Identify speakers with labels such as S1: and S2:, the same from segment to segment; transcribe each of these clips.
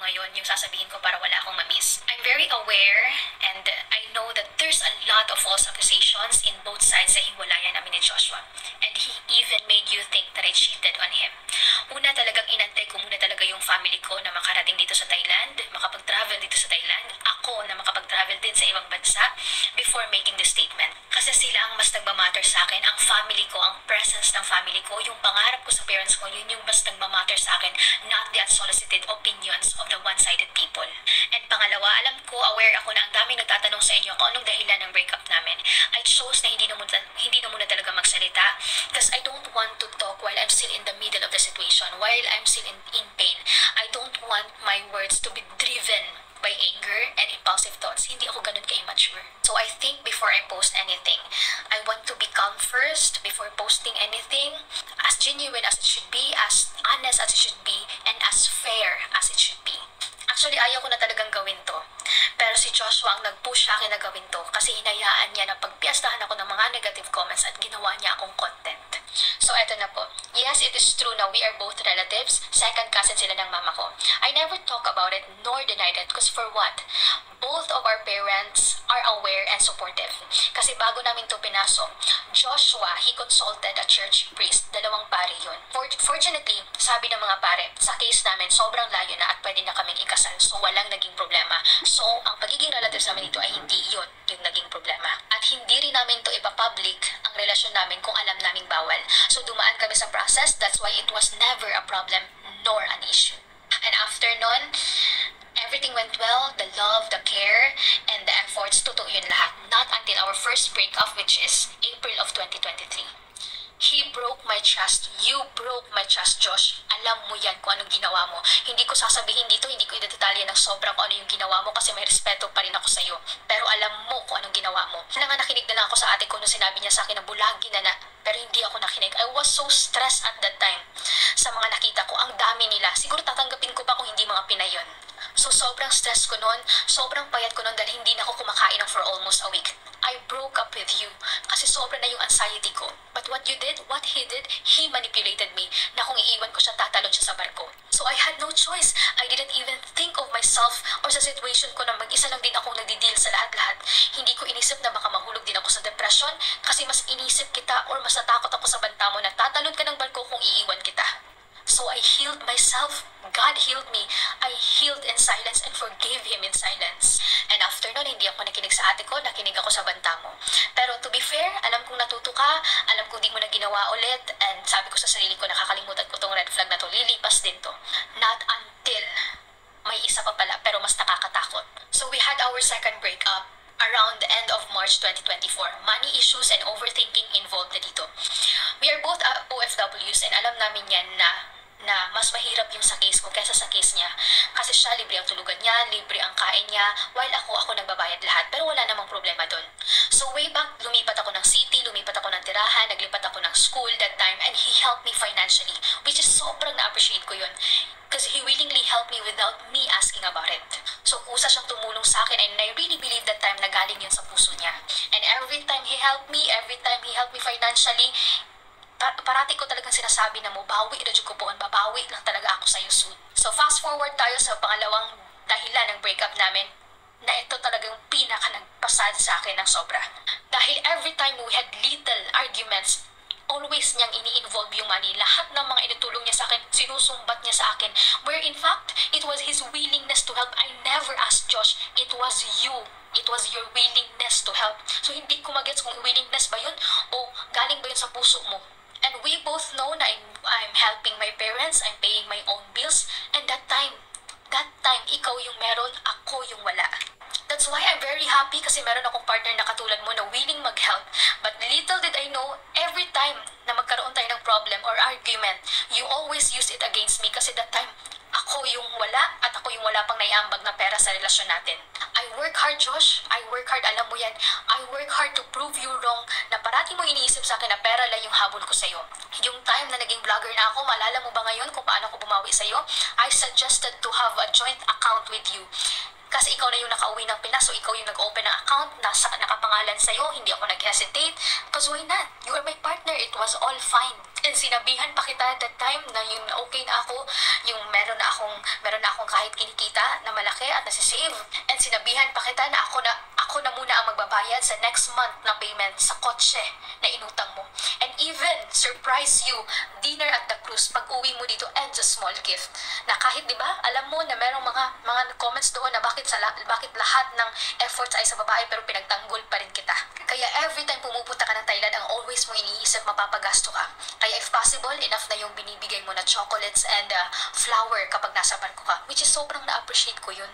S1: ngayon yung sasabihin ko para wala akong ma-miss. I'm very aware and I know that there's a lot of false accusations in both sides sa hiwalayan namin ni Joshua. And he even made you think that I cheated on him. Una talagang inantay ko muna talaga yung family ko na makarating dito sa Thailand, makapag-travel dito sa Thailand, ako na makapag-travel din sa ibang bansa before making the statement. Kasi sila ang mas nagmamatter sa akin, ang family ko, ang presence ng family ko, yung pangarap ko sa parents ko, yun yung mas nagmamatter sa akin, not the unsolicited opinions of the one-sided people. And pangalawa, alam ko, aware ako na ang daming nagtatanong sa inyo kung anong dahilan ng breakup namin. I chose na hindi na muna talaga magsalita because I don't want to talk while I'm still in the middle of the situation, while I'm still in pain. I don't want my words to be driven by anger and impulsive thoughts. Hindi ako ganun ka-immature. So I think before I post anything, I want to be calm first before posting anything, as genuine as it should be, as honest as it should be, and as fair as it should be. Actually, ayaw ko na talagang gawin to. Pero si Joshua ang nag-push sa akin na gawin to kasi hinayaan niya na pagpiyastahan ako ng mga negative comments at ginawa niya akong content. So, eto na po. Yes, it is true na we are both relatives. Second cousin sila ng mama ko. I never talk about it nor denied it because for what? Both of our parents are aware and supportive. Kasi bago namin to pinasok, Joshua, he consulted a church priest. Dalawang pare yun. Fortunately, sabi ng mga pare, sa case namin, sobrang layo na at pwede na kaming ikasal. So, walang naging problema. So, ang pagiging relatives namin dito ay hindi yun yung naging problema. At hindi rin namin to ipapublic ang relasyon namin kung alam naming bawal. So, dumaan kami sa process. That's why it was never a problem nor an issue. And after nun, everything went well, the love, the care, and the efforts, totoo yun lahat. Not until our first breakup, which is April of 2023. He broke my trust. You broke my trust, Josh. Alam mo yan kung anong ginawa mo. Hindi ko sasabihin dito, hindi ko idedetalye ng sobrang kung ano yung ginawa mo kasi may respeto pa rin ako sa'yo. Pero alam mo kung anong ginawa mo. Kaya nga nakinig na lang ako sa ate ko nung sinabi niya sa akin na bulagi na. Pero hindi ako nakinig. I was so stressed at that time. Sa mga nakita ko, ang dami nila. Siguro tatanggapin ko pa kung hindi mga Pinay yun. So sobrang stress ko noon, sobrang payat ko noon dahil hindi na ako kumakain for almost a week. I broke up with you kasi sobra na yung anxiety ko. But what you did, what he did, he manipulated me na kung iiwan ko siya, tatalon siya sa barko. So I had no choice. I didn't even think of myself or sa situation ko na mag-isa lang din akong nagdi-deal sa lahat-lahat. Hindi ko inisip na baka mahulog din ako sa depression kasi mas inisip kita or mas natakot ako sa banta mo na tatalon ka ng barko kung iiwan kita. So I healed myself. God healed me. I healed in silence and forgave him in silence. And after nun, hindi ako nakinig sa ate ko, nakinig ako sa banta mo. Pero to be fair, alam kong natuto ka, alam kong di mo na ginawa ulit, and sabi ko sa sarili ko, nakakalimutan ko tong red flag na to, lilipas din to. Not until may isa pa pala, pero mas nakakatakot. So we had our second breakup around the end of March 2024. Money issues and overthinking involved na dito. We are both OFWs and alam namin yan na mas mahirap yung sa case ko kaysa sa case niya. Kasi siya, libre ang tulugan niya, libre ang kain niya, while ako nagbabayad lahat. Pero wala namang problema doon. So way back, lumipat ako ng city, lumipat ako ng tirahan, naglipat ako ng school that time, and he helped me financially, which is sobrang na-appreciate ko yun. Because he willingly helped me without me asking about it. So kusa siyang tumulong sa akin, and I really believe that time na galing yun sa puso niya. And every time he helped me financially, parati ko talagang sinasabi na mo, bawi na ko po, babawi lang talaga ako sa'yo soon. So fast forward tayo sa pangalawang dahilan ng breakup namin, na ito talagang pinaka nagpasad sa akin ng sobra. Dahil every time we had little arguments, always niyang ini-involve yung money. Lahat ng mga inutulong niya sa akin, sinusumbat niya sa akin. Where in fact, it was his willingness to help. I never asked Josh, it was you. It was your willingness to help. So hindi ko magets kung willingness ba yun o galing ba yun sa puso mo. And we both know na I'm helping my parents, I'm paying my own bills, and that time, ikaw yung meron, ako yung wala. That's why I'm very happy kasi meron akong partner na katulad mo na willing mag-help. But little did I know, every time na magkaroon tayo ng problem or argument, you always use it against me kasi that time, ako yung wala at ako yung wala pang naiambag na pera sa relasyon natin. I work hard, Josh. I work hard, alam mo yan. I work hard to prove you wrong na parati mo iniisip sa akin na pera lang yung habol ko sa'yo. Yung time na naging vlogger na ako, maalala mo ba ngayon kung paano ko bumawi sa'yo? I suggested to have a joint account with you. Kasi ikaw na yung nakauwi ng Pinas, so ikaw yung nag-open ng account, nakapangalan sa'yo, hindi ako nag-hesitate. Because why not? You are my partner, it was all fine. And sinabihan pa kita that time na yung okay na ako, yung meron na akong kahit kinikita na malaki at nasisave. And sinabihan pa kita na ako na muna ang magbabayad sa next month na payment sa kotse na inutang mo. And even surprise you, dinner at the cruise pag uwi mo dito and a small gift. Na kahit 'di ba, alam mo na merong mga comments doon na bakit lahat ng efforts ay sa babae pero pinagtanggol pa rin kita. Kaya every time pumupunta ka ng Thailand, ang always mo iniisip mapapagasto ka. Kaya if possible, enough na yung binibigay mo na chocolates and flower kapag nasa barko ka. Which is sobrang na-appreciate ko yun.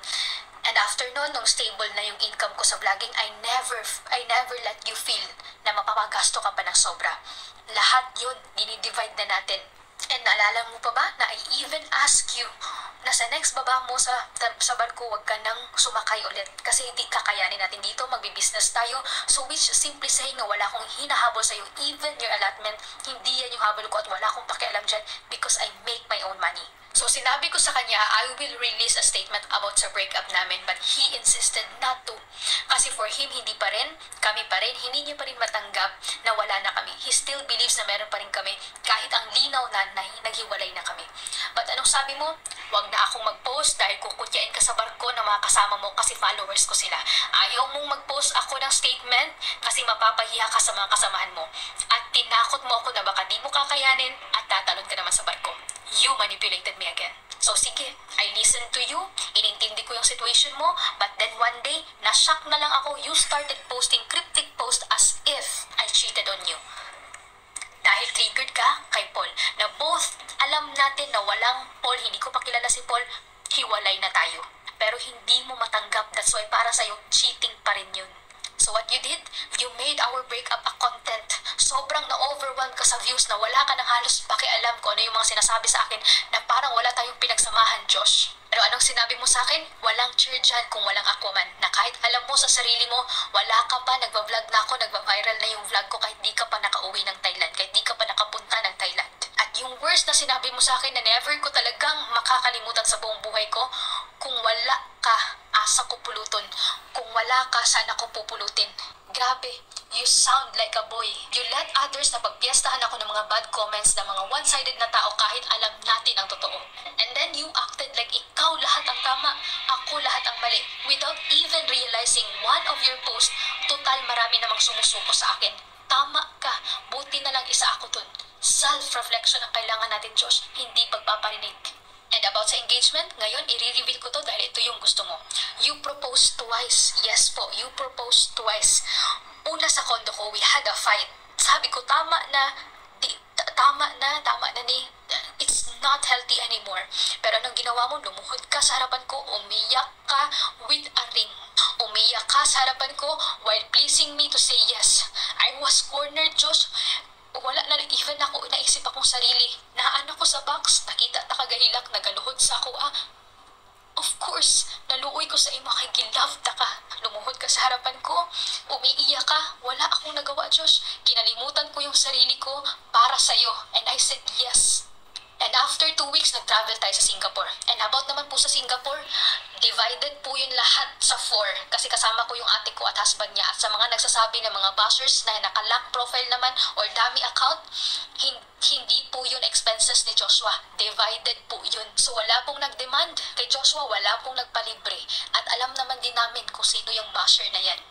S1: And after nun, nung stable na yung income ko sa vlogging, I never let you feel na mapapagasto ka pa ng sobra. Lahat yun, dinidivide na natin. And naalala mo pa ba na I even ask you na sa next baba mo sa barko, wag ka nang sumakay ulit kasi hindi kakayanin natin dito, magbi-business tayo. So which simply saying na wala akong hinahabol sa'yo, even your allotment, hindi yan yung habol ko at wala akong pakialam dyan because I make my own money. So sinabi ko sa kanya, I will release a statement about sa breakup namin, but he insisted not to. Kasi for him, hindi pa rin, kami pa rin, hindi niya pa rin matanggap na wala na kami. He still believes na meron pa rin kami kahit ang linaw na naghiwalay na kami. But anong sabi mo? Wag na akong mag-post dahil kukutyain ka sa barko ng mga kasama mo kasi followers ko sila. Ayaw mong mag-post ako ng statement kasi mapapahiya ka sa mga kasamahan mo. At tinakot mo ako na baka di mo kakayanin at tatalon ka naman sa barko. You manipulated me again. So sige, I listened to you, inintindi ko yung situation mo, but then one day, na-shock na lang ako, you started posting cryptic post as if I cheated on you. Dahil triggered ka kay Paul, na both alam natin na walang Paul, hindi ko pa kilala si Paul, hiwalay na tayo. Pero hindi mo matanggap, that's why para sa'yo, cheating pa rin yun. So what you did, you made our breakup a content. Sobrang na-overwhelmed ka sa views na wala ka nang halos pakialam kung ano yung mga sinasabi sa akin na parang wala tayong pinagsamahan, Josh. Pero anong sinabi mo sa akin? Walang cheer dyan kung walang ako man. Na kahit alam mo sa sarili mo, wala ka pa, nagbablog na ako, nagba-viral na yung vlog ko kahit di ka pa nakauwi ng Thailand, kahit di ka pa nakapunta ng Thailand. At yung worst na sinabi mo sa akin na never ko talagang makakalimutan sa buong buhay ko, kung wala ka, asa ko puluton. Kung wala ka, sana ko pupulutin. Grabe, you sound like a boy. You let others na pagpiestahan ako ng mga bad comments ng mga one-sided na tao kahit alam natin ang totoo. And then you acted like ikaw lahat ang tama, ako lahat ang mali. Without even realizing one of your posts, total marami namang sumusuko sa akin. Tama ka, buti na lang isa ako dun. Self-reflection ang kailangan natin, Josh, hindi pagpaparinig. And about sa engagement, ngayon i-reveal ko to dahil ito yung gusto mo. You proposed twice. Yes po, you proposed twice. Una sa condo ko, we had a fight. Sabi ko, tama na ni, it's not healthy anymore. Pero anong ginawa mo, lumuhod ka sa harapan ko, umiyak ka with a ring. Umiyak ka sa harapan ko while pleasing me to say yes. I was cornered, Josh. Wala na even ako, naisip akong sarili. Naan ako sa box, nakita ta kagahilak, nagaluhod sa ako Of course, naluoy ko sa imo kay gilove ta ka. Lumuhod ka sa harapan ko, umiiyak ka, wala akong nagawa, Josh. Kinalimutan ko yung sarili ko para sa'yo. And I said yes. And after 2 weeks, nag-travel tayo sa Singapore. And about naman po sa Singapore, divided po yun lahat sa 4. Kasi kasama ko yung ate ko at husband niya. At sa mga nagsasabi ng mga bashers na naka-lock profile naman or dummy account, hindi po yun expenses ni Joshua. Divided po yun. So wala pong nag-demand kay Joshua, wala pong nagpalibre. At alam naman din namin kung sino yung basher na yan.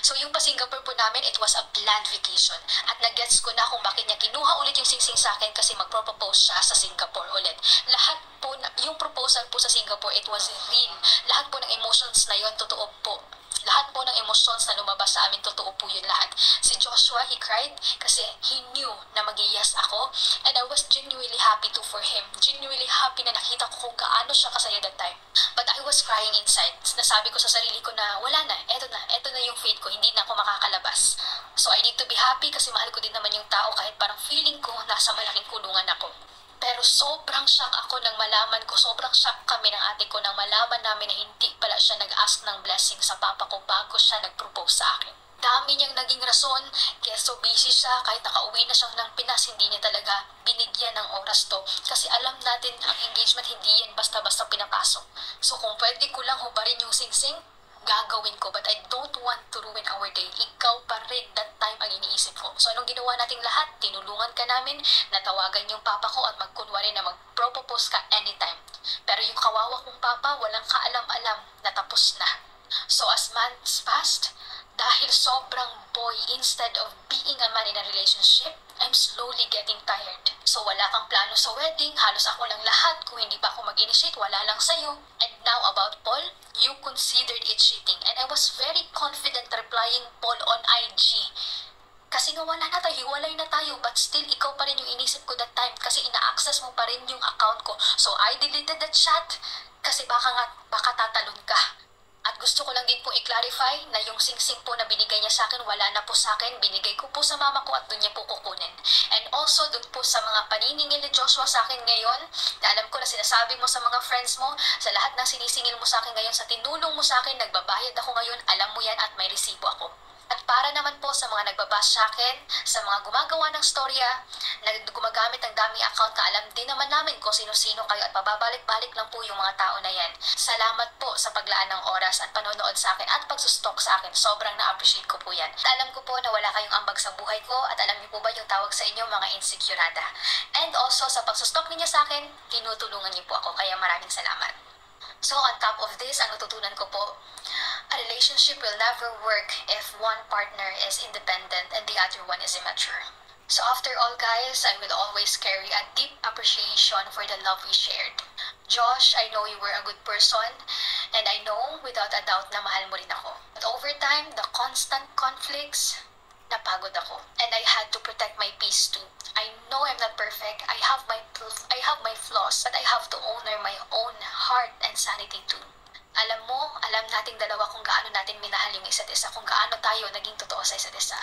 S1: So yung pa-Singapore po namin, it was a planned vacation. At nag-gets ko na kung bakit niya kinuha ulit yung singsing sa akin kasi magpropose siya sa Singapore ulit. Lahat po, yung proposal po sa Singapore, it was real. Lahat po ng emotions na yun, totoo po. Lahat po ng emotions na lumabas sa amin, totoo po yun lahat. Si Joshua, he cried kasi he knew na mag-yes ako. And I was genuinely happy to for him. Genuinely happy na nakita ko kung gaano siya kasaya that time. But I was crying inside. Nasabi ko sa sarili ko na wala na, eto na yung fate ko, hindi na ako makakalabas. So I need to be happy kasi mahal ko din naman yung tao kahit parang feeling ko nasa malaking kulungan ako. Pero sobrang shock ako nang malaman ko, sobrang shock kami ng ate ko nang malaman namin na hindi pala siya nag-ask ng blessing sa papa ko bago siya nag-propose sa akin. Dami niyang naging rason, kaya so busy siya, kahit nakauwi na siya ng Pinas, hindi niya talaga binigyan ng oras to. Kasi alam natin ang engagement, hindi yan basta-basta pinapasok. So kung pwede ko lang hubarin yung singsing, gagawin ko, but I don't want to ruin our day. Ikaw pa rin that time ang iniisip ko. So anong ginawa nating lahat? Tinulungan ka namin, natawagan yung papa ko at magkunwari na mag-propose ka anytime. Pero yung kawawa kong papa, walang kaalam-alam na tapos na. So as months passed, dahil sobrang boy, instead of being a man in a relationship, I'm slowly getting tired. So wala kang plano sa wedding, halos ako lang lahat. Kung hindi pa ako mag-initiate, wala lang sa'yo. And now about Paul, you considered it cheating. And I was very confident replying Paul on IG. Kasi nga wala na tayo, hiwalay na tayo, but still ikaw pa rin yung inisip ko that time kasi ina-access mo pa rin yung account ko. So I deleted the chat kasi baka tatalon ka. At gusto ko lang din po i-clarify na yung singsing po na binigay niya sa akin, wala na po sa akin. Binigay ko po sa mama ko at doon niya po kukunin. And also doon po sa mga paniningil ni Joshua sa akin ngayon, na alam ko na sinasabi mo sa mga friends mo, sa lahat ng sinisingil mo sa akin ngayon, sa tinulong mo sa akin, nagbabayad ako ngayon, alam mo yan at may resibo ako. At para naman po sa mga nagbabash sa akin, sa mga gumagawa ng storya, na gumagamit ng daming account na alam din naman namin kung sino-sino kayo at pababalik-balik lang po yung mga tao na yan. Salamat po sa paglaan ng oras at panonood sa akin at pagsustok sa akin. Sobrang na-appreciate ko po yan. At alam ko po na wala kayong ambag sa buhay ko at alam niyo po ba yung tawag sa inyo mga insecurada. And also sa pagsustok ninyo sa akin, tinutulungan niyo po ako. Kaya maraming salamat. So on top of this, ang natutunan ko po, a relationship will never work if one partner is independent and the other one is immature. So after all guys, I will always carry a deep appreciation for the love we shared. Josh, I know you were a good person and I know without a doubt na mahal mo rin ako. But over time, the constant conflicts, napagod ako. And I had to protect my peace too. I know I'm not perfect. I have my flaws, but I have to honor my own heart and sanity too. Alam mo, alam nating dalawa kung gaano natin minahal yung isa't isa, kung gaano tayo naging totoo sa isa't isa.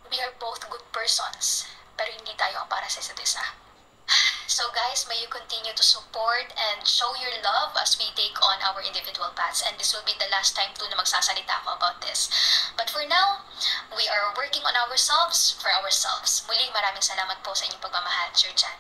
S1: We are both good persons, pero hindi tayo ang para sa isa't isa. So guys, may you continue to support and show your love as we take on our individual paths. And this will be the last time too na magsasalita ako about this. But for now, we are working on ourselves for ourselves. Muli, maraming salamat po sa inyong pagmamahal, Sir Jan.